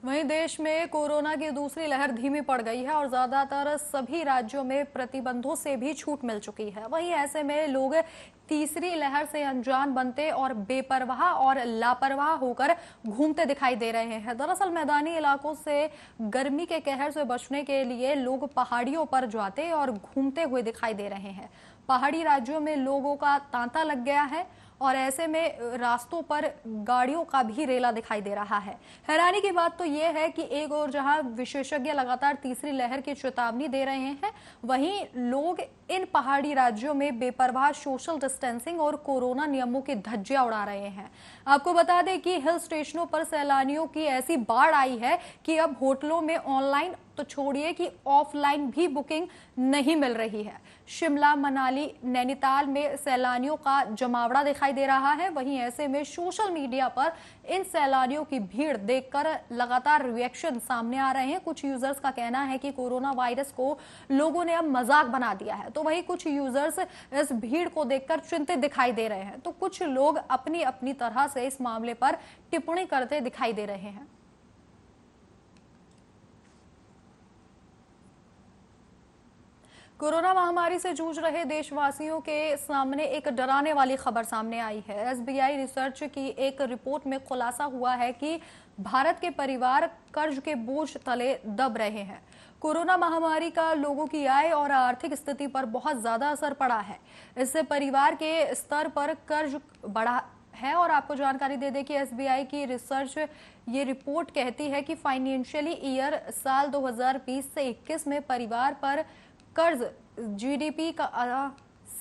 वहीं देश में कोरोना की दूसरी लहर धीमी पड़ गई है और ज्यादातर सभी राज्यों में प्रतिबंधों से भी छूट मिल चुकी है। वहीं ऐसे में लोग तीसरी लहर से अनजान बनते और बेपरवाह और लापरवाह होकर घूमते दिखाई दे रहे हैं। दरअसल मैदानी इलाकों से गर्मी के कहर से बचने के लिए लोग पहाड़ियों पर जाते और घूमते हुए दिखाई दे रहे हैं। पहाड़ी राज्यों में लोगों का तांता लग गया है और ऐसे में रास्तों पर गाड़ियों का भी रेला दिखाई दे रहा है। हैरानी की बात तो यह है कि एक और जहां विशेषज्ञ लगातार तीसरी लहर की चेतावनी दे रहे हैं, वहीं लोग इन पहाड़ी राज्यों में बेपरवाह सोशल डिस्टेंसिंग और कोरोना नियमों की धज्जियां उड़ा रहे हैं। आपको बता दें कि हिल स्टेशनों पर सैलानियों की ऐसी बाढ़ आई है कि अब होटलों में ऑनलाइन तो छोड़िए कि ऑफलाइन भी बुकिंग नहीं मिल रही है। शिमला, मनाली, नैनीताल में सैलानियों का जमावड़ा दिखाई दे रहा है। वहीं ऐसे में सोशल मीडिया पर इन सैलानियों की भीड़ देखकर लगातार रिएक्शन सामने आ रहे हैं। कुछ यूजर्स का कहना है कि कोरोना वायरस को लोगों ने अब मजाक बना दिया है, तो वहीं कुछ यूजर्स इस भीड़ को देखकर चिंतित दिखाई दे रहे हैं, तो कुछ लोग अपनी अपनी तरह से इस मामले पर टिप्पणी करते दिखाई दे रहे हैं। कोरोना महामारी से जूझ रहे देशवासियों के सामने एक डराने वाली खबर सामने आई है। एसबीआई रिसर्च की एक रिपोर्ट में खुलासा हुआ है कि भारत के परिवार कर्ज के बोझ तले दब रहे हैं। कोरोना महामारी का लोगों की आय और आर्थिक स्थिति पर बहुत ज्यादा असर पड़ा है। इससे परिवार के स्तर पर कर्ज बढ़ा है और आपको जानकारी दे दें कि एसबीआई की रिसर्च ये रिपोर्ट कहती है कि फाइनेंशियली ईयर साल 2020 से 21 में परिवार पर कर्ज जीडीपी का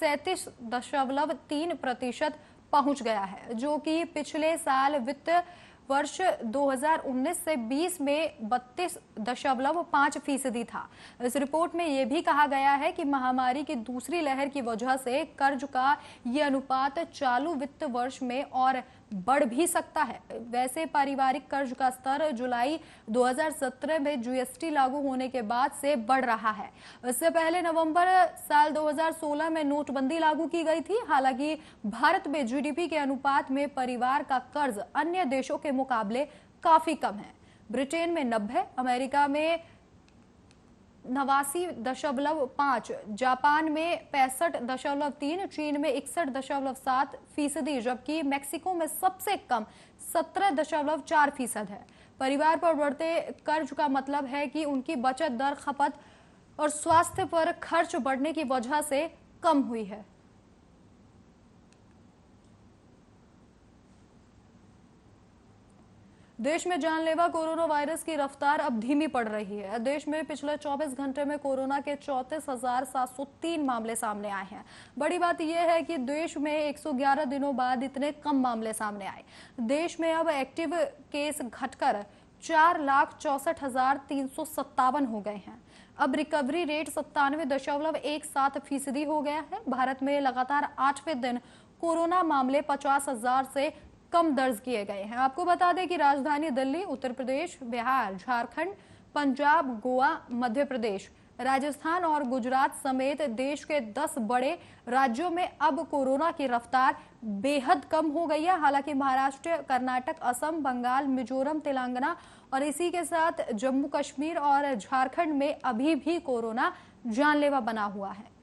37.3% पहुंच गया है, जो कि पिछले साल वित्त वर्ष 2019 से 20 में 32.5% था। इस रिपोर्ट में यह भी कहा गया है कि महामारी की दूसरी लहर की वजह से कर्ज का यह अनुपात चालू वित्त वर्ष में और बढ़ भी सकता है। वैसे पारिवारिक कर्ज का स्तर जुलाई 2017 में जीएसटी लागू होने के बाद से बढ़ रहा है। इससे पहले नवंबर साल 2016 में नोटबंदी लागू की गई थी। हालांकि भारत में जीडीपी के अनुपात में परिवार का कर्ज अन्य देशों के मुकाबले काफी कम है। ब्रिटेन में 90, अमेरिका में 89.5, जापान में 65.3, चीन में 61.7%, जबकि मैक्सिको में सबसे कम 17.4% है। परिवार पर बढ़ते कर्ज का मतलब है कि उनकी बचत दर खपत और स्वास्थ्य पर खर्च बढ़ने की वजह से कम हुई है। देश में जानलेवा कोरोना वायरस की रफ्तार अब धीमी पड़ रही है। देश में पिछले 24 घंटे में कोरोना के 34,703 मामले सामने आए हैं। बड़ी बात यह है कि देश में 111 दिनों बाद इतने कम मामले सामने आए। देश में अब एक्टिव केस घटकर 4,64,357 हो गए हैं। अब रिकवरी रेट 97.17% हो गया है। भारत में लगातार 8वें दिन कोरोना मामले 50,000 से कम दर्ज किए गए हैं। आपको बता दें कि राजधानी दिल्ली, उत्तर प्रदेश, बिहार, झारखंड, पंजाब, गोवा, मध्य प्रदेश, राजस्थान और गुजरात समेत देश के 10 बड़े राज्यों में अब कोरोना की रफ्तार बेहद कम हो गई है। हालांकि महाराष्ट्र, कर्नाटक, असम, बंगाल, मिजोरम, तेलंगाना और इसी के साथ जम्मू कश्मीर और झारखंड में अभी भी कोरोना जानलेवा बना हुआ है।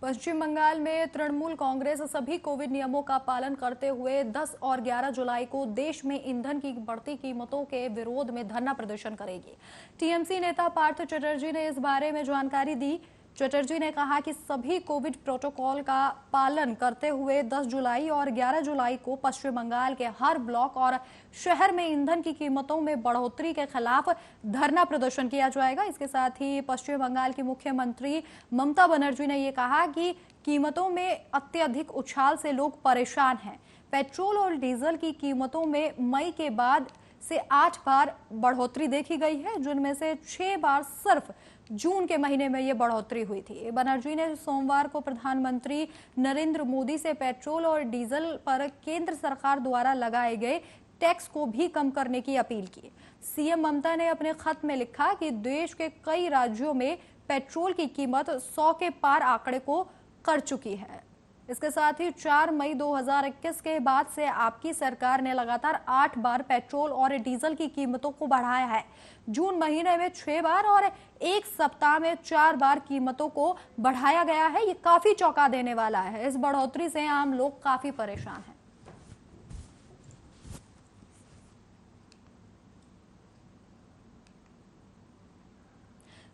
पश्चिम बंगाल में तृणमूल कांग्रेस सभी कोविड नियमों का पालन करते हुए 10 और 11 जुलाई को देश में ईंधन की बढ़ती कीमतों के विरोध में धरना प्रदर्शन करेगी। टीएमसी नेता पार्थ चटर्जी ने इस बारे में जानकारी दी। चटर्जी ने कहा कि सभी कोविड प्रोटोकॉल का पालन करते हुए 10 जुलाई और 11 जुलाई को पश्चिम बंगाल के हर ब्लॉक और शहर में ईंधन की कीमतों में बढ़ोतरी के खिलाफ धरना प्रदर्शन किया जाएगा। इसके साथ ही पश्चिम बंगाल की मुख्यमंत्री ममता बनर्जी ने यह कहा कि कीमतों में अत्यधिक उछाल से लोग परेशान हैं। पेट्रोल और डीजल की कीमतों में मई के बाद से 8 बार बढ़ोतरी देखी गई है, जिनमें से 6 बार सिर्फ जून के महीने में यह बढ़ोतरी हुई थी। बनर्जी ने सोमवार को प्रधानमंत्री नरेंद्र मोदी से पेट्रोल और डीजल पर केंद्र सरकार द्वारा लगाए गए टैक्स को भी कम करने की अपील की। सीएम ममता ने अपने खत में लिखा कि देश के कई राज्यों में पेट्रोल की कीमत 100 के पार आंकड़े को कर चुकी है। इसके साथ ही 4 मई 2021 के बाद से आपकी सरकार ने लगातार 8 बार पेट्रोल और डीजल की कीमतों को बढ़ाया है। जून महीने में 6 बार और एक सप्ताह में 4 बार कीमतों को बढ़ाया गया है। ये काफी चौंका देने वाला है। इस बढ़ोतरी से आम लोग काफी परेशान हैं।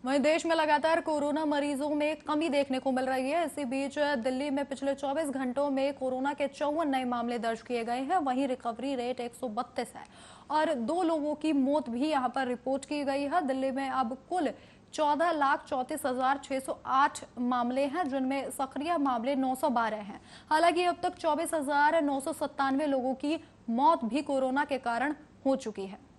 वहीं देश में लगातार कोरोना मरीजों में कमी देखने को मिल रही है। इसी बीच दिल्ली में पिछले 24 घंटों में कोरोना के 54 नए मामले दर्ज किए गए हैं। वहीं रिकवरी रेट 132 है और 2 लोगों की मौत भी यहां पर रिपोर्ट की गई है। दिल्ली में अब कुल 14,34,608 मामले हैं, जिनमें सक्रिय मामले 912 हैं। हालांकि अब तक 24,997 लोगों की मौत भी कोरोना के कारण हो चुकी है।